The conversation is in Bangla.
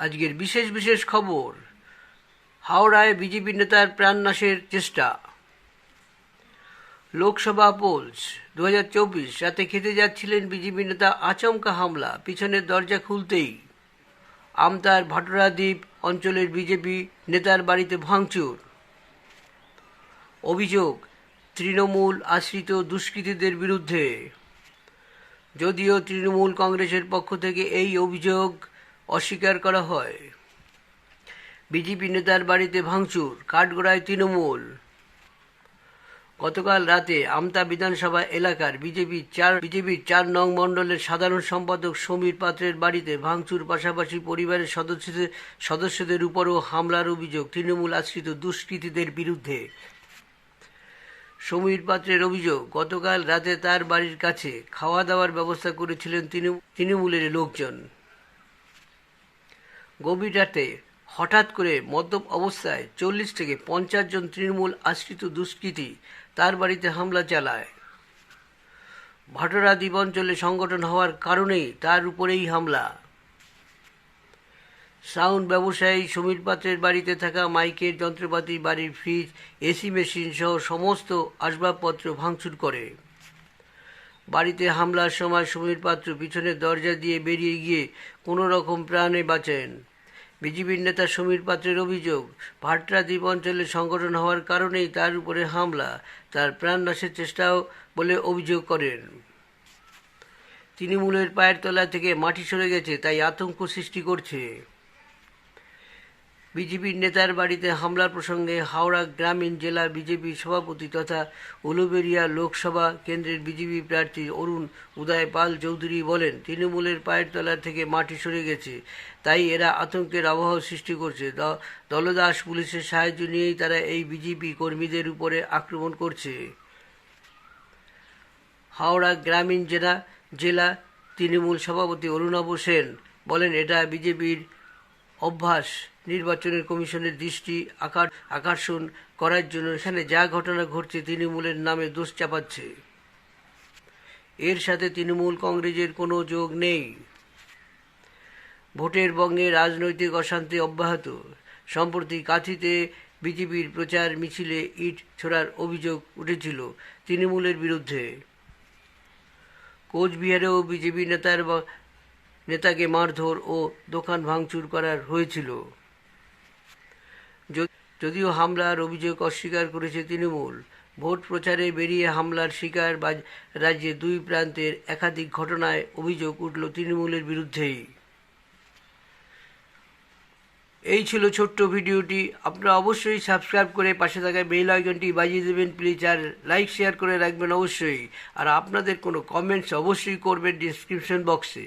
আজকের বিশেষ বিশেষ খবর। হাওড়ায় বিজেপি নেতার প্রাণনাশের চেষ্টা। লোকসভা পোলস 2024। রাতে খেতে যাচ্ছিলেন বিজেপি নেতা, আচমকা হামলা, পিছনের দরজা খুলতেই আমতার ভাটোরাদ্বীপ অঞ্চলের বিজেপি নেতার বাড়িতে ভাঙচুর। অভিযোগ তৃণমূল আশ্রিত দুষ্কৃতীদের বিরুদ্ধে। যদিও তৃণমূল কংগ্রেসের পক্ষ থেকে এই অভিযোগ অস্বীকার করা হয়। বিজেপি নেতার বাড়িতে ভাঙচুর, কাঠগড়ায় তৃণমূল। গতকাল রাতে আমতা বিধানসভা এলাকার বিজেপির 4 নং মণ্ডলের সাধারণ সম্পাদক সমীর পাত্রের বাড়িতে ভাঙচুর, পাশাপাশি পরিবারের সদস্যদের উপরও হামলার অভিযোগ তৃণমূল আশ্রিত দুষ্কৃতীদের বিরুদ্ধে। সমীর পাত্রের অভিযোগ, গতকাল রাতে তার বাড়ির কাছে খাওয়া দাওয়ার ব্যবস্থা করেছিলেন তৃণমূলের লোকজন। গভীর রাতে হঠাৎ করে মদ্যপ অবস্থায় 40 থেকে 50 জন তৃণমূল আশ্রিত দুষ্কৃতী তার বাড়িতে হামলা চালায়। ভাটোরাদ্বীপ অঞ্চলে সংগঠন হওয়ার কারণেই তার উপরেই হামলা। সাউন্ড ব্যবসায়ী সমীর পাত্রের বাড়িতে থাকা মাইকের যন্ত্রপাতি, বাড়ির ফ্রিজ, এসি মেশিন সহ সমস্ত আসবাবপত্র ভাঙচুর করে। বাড়িতে হামলার সময় সমীর পাত্র পিছনের দরজা দিয়ে বেরিয়ে গিয়ে কোনো রকম প্রাণে বাঁচেন। বিজেপির নেতা সমীর পাত্রের অভিযোগ, ভাটোরাদ্বীপ অঞ্চলে সংগঠন হওয়ার কারণেই তার উপরে হামলা, তার প্রাণনাশের চেষ্টাও বলে অভিযোগ করেন। তৃণমূলের পায়ের তলা থেকে মাটি সরে গেছে, তাই আতঙ্ক সৃষ্টি করছে। বিজেপির নেতার বাড়িতে হামলার প্রসঙ্গে হাওড়া গ্রামীণ জেলা বিজেপি সভাপতি তথা উলুবেড়িয়া লোকসভা কেন্দ্রের বিজেপি প্রার্থী অরুণ উদয় পাল চৌধুরী বলেন, তৃণমূলের পায়ের তলা থেকে মাটি সরে গেছে, তাই এরা আতঙ্কের আবহাওয়া সৃষ্টি করছে। দলদাস পুলিশের সাহায্য নিয়েই তারা এই বিজেপি কর্মীদের উপরে আক্রমণ করছে। হাওড়া গ্রামীণ জেলা তৃণমূল সভাপতি অরুণাভ সেন বলেন, এটা বিজেপির অভ্যাস নির্বাচনের কমিশনের দৃষ্টি আকর্ষণ করার জন্য এখানে যা ঘটনা ঘটছে তৃণমূলের নামে দোষ চাপাচ্ছে। এর সাথে তৃণমূল কংগ্রেসের কোনো যোগ নেই। ভোটের বঙ্গে রাজনৈতিক অশান্তি অব্যাহত। সম্প্রতি কাঁথিতে বিজেপির প্রচার মিছিলে ইট ছোড়ার অভিযোগ উঠেছিল তৃণমূলের বিরুদ্ধে। কোচবিহারেও বিজেপি নেতাকে মারধর ও দোকান ভাঙচুর করার হয়েছিল। যদিও হামলার অভিযোগ অস্বীকার করেছে তৃণমূল। ভোট প্রচারে বেরিয়ে হামলার শিকার রাজ্যে 2 প্রান্তের একাধিক ঘটনায় অভিযোগ উঠল তৃণমূলের বিরুদ্ধেই। এই ছিল ছোট্ট ভিডিওটি। আপনারা অবশ্যই সাবস্ক্রাইব করে পাশে থাকা বেল আইকনটি বাজিয়ে দেবেন প্লিজ, আর লাইক শেয়ার করে রাখবেন অবশ্যই। আর আপনাদের কোনো কমেন্টস অবশ্যই করবেন ডিসক্রিপশন বক্সে।